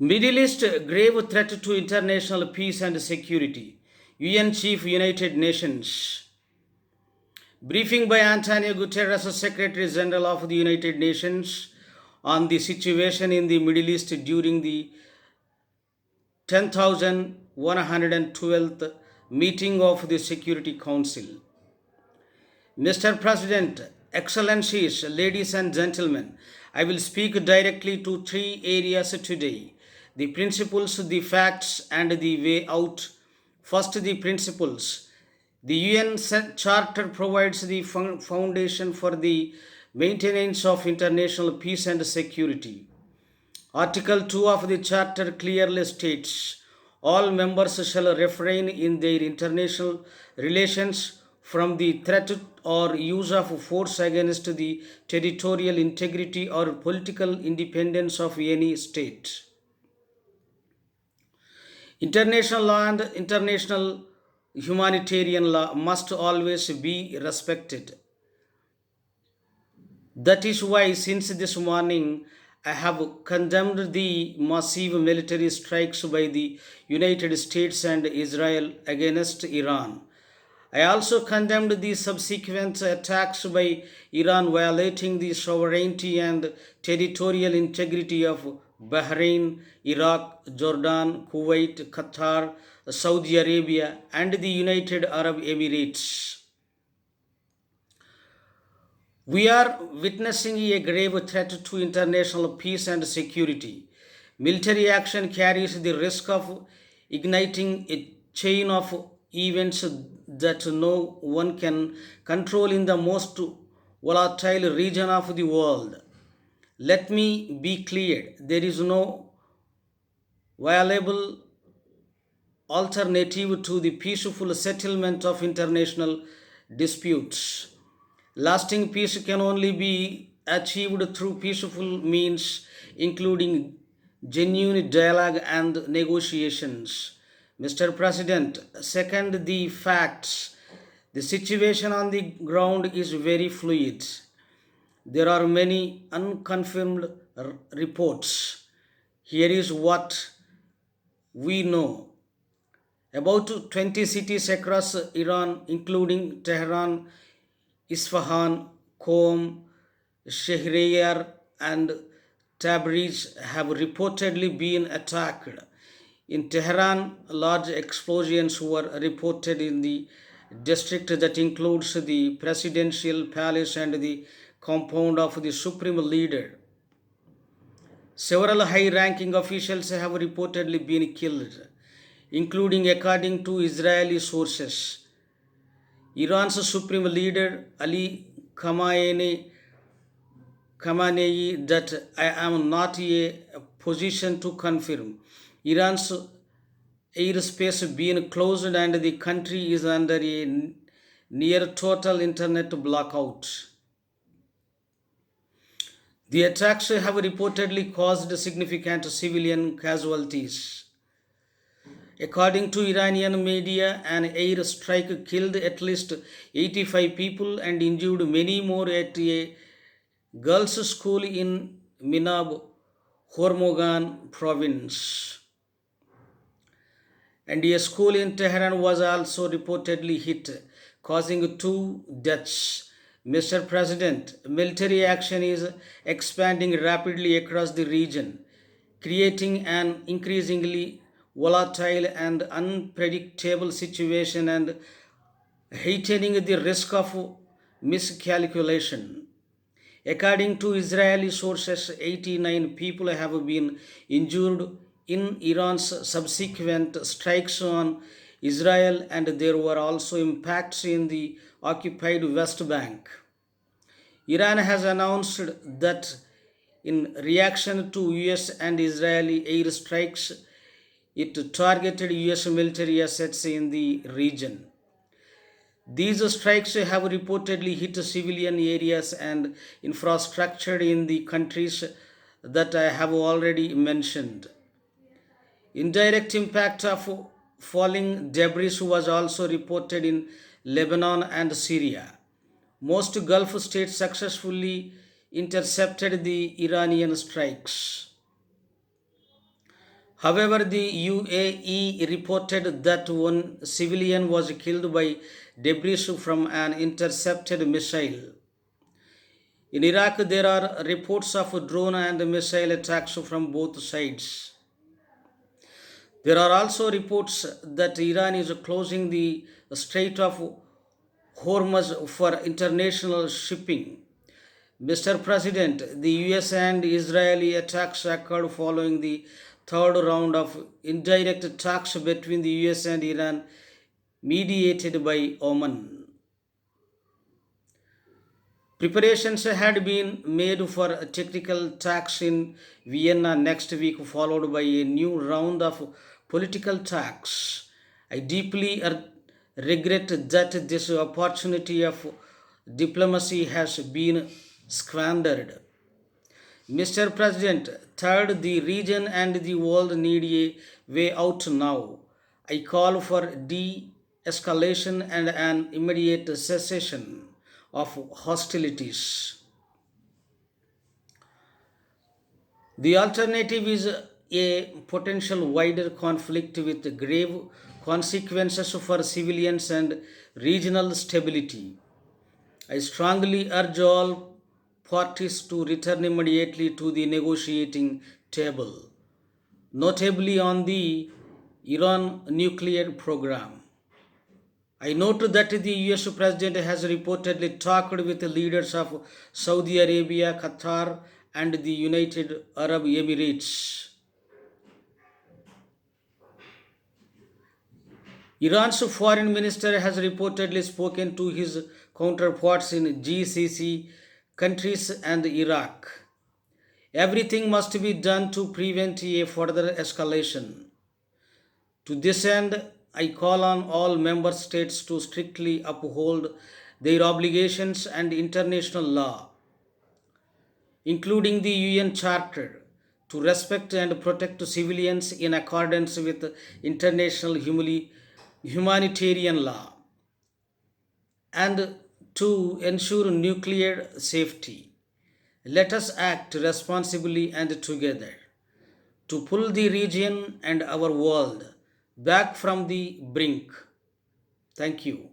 Middle East grave threat to international peace and security. UN Chief United Nations. Briefing by Antonio Guterres, Secretary General of the United Nations, on the situation in the Middle East during the 10,112th meeting of the Security Council. Mr. President, Excellencies, ladies and gentlemen, I will speak directly to three areas today: the principles, the facts, and the way out. First, the principles. The UN Charter provides the foundation for the maintenance of international peace and security. Article 2 of the Charter clearly states all members shall refrain in their international relations from the threat or use of force against the territorial integrity or political independence of any state. International law and international humanitarian law must always be respected. That is why, since this morning, I have condemned the massive military strikes by the United States and Israel against Iran. I also condemned the subsequent attacks by Iran violating the sovereignty and territorial integrity of Bahrain, Iraq, Jordan, Kuwait, Qatar, Saudi Arabia, and the United Arab Emirates. We are witnessing a grave threat to international peace and security. Military action carries the risk of igniting a chain of events that no one can control in the most volatile region of the world. Let me be clear, there is no viable alternative to the peaceful settlement of international disputes. Lasting peace can only be achieved through peaceful means, including genuine dialogue and negotiations. Mr. President, second, the facts. The situation on the ground is very fluid. There are many unconfirmed reports. Here is what we know. About 20 cities across Iran, including Tehran, Isfahan, Qom, Shahryar, and Tabriz, have reportedly been attacked. In Tehran, large explosions were reported in the district that includes the presidential palace and the compound of the supreme leader. Several high ranking officials have reportedly been killed, including, according to Israeli sources, Iran's supreme leader Ali Khamenei, that I am not in a position to confirm. Iran's airspace being closed and the country is under a near total internet blackout. The attacks have reportedly caused significant civilian casualties. According to Iranian media, an air strike killed at least 85 people and injured many more at a girls' school in Minab, Hormogan province. And a school in Tehran was also reportedly hit, causing two deaths. Mr. President, military action is expanding rapidly across the region, creating an increasingly volatile and unpredictable situation and heightening the risk of miscalculation. According to Israeli sources, 89 people have been injured in Iran's subsequent strikes on Israel, and there were also impacts in the occupied West Bank. Iran has announced that in reaction to US and Israeli airstrikes, it targeted US military assets in the region. These strikes have reportedly hit civilian areas and infrastructure in the countries that I have already mentioned. Indirect impact of falling debris was also reported in Lebanon and Syria. Most Gulf states successfully intercepted the Iranian strikes. However, the UAE reported that one civilian was killed by debris from an intercepted missile. In Iraq, there are reports of drone and missile attacks from both sides. There are also reports that Iran is closing the Strait of Hormuz for international shipping. Mr. President, the US and Israeli attacks occurred following the third round of indirect talks between the US and Iran, mediated by Oman. Preparations had been made for technical talks in Vienna next week, followed by a new round of political talks. I deeply regret that this opportunity of diplomacy has been squandered. Mr. President, third, the region and the world need a way out now. I call for de escalation and an immediate cessation of hostilities. The alternative is a potential wider conflict with grave consequences for civilians and regional stability. I strongly urge all parties to return immediately to the negotiating table, notably on the Iran nuclear program. I note that the US President has reportedly talked with the leaders of Saudi Arabia, Qatar, and the United Arab Emirates. Iran's foreign minister has reportedly spoken to his counterparts in GCC countries and Iraq. Everything must be done to prevent a further escalation. To this end, I call on all member states to strictly uphold their obligations and international law, including the UN Charter, to respect and protect civilians in accordance with international humanitarian law, and to ensure nuclear safety. Let us act responsibly and together to pull the region and our world back from the brink. Thank you.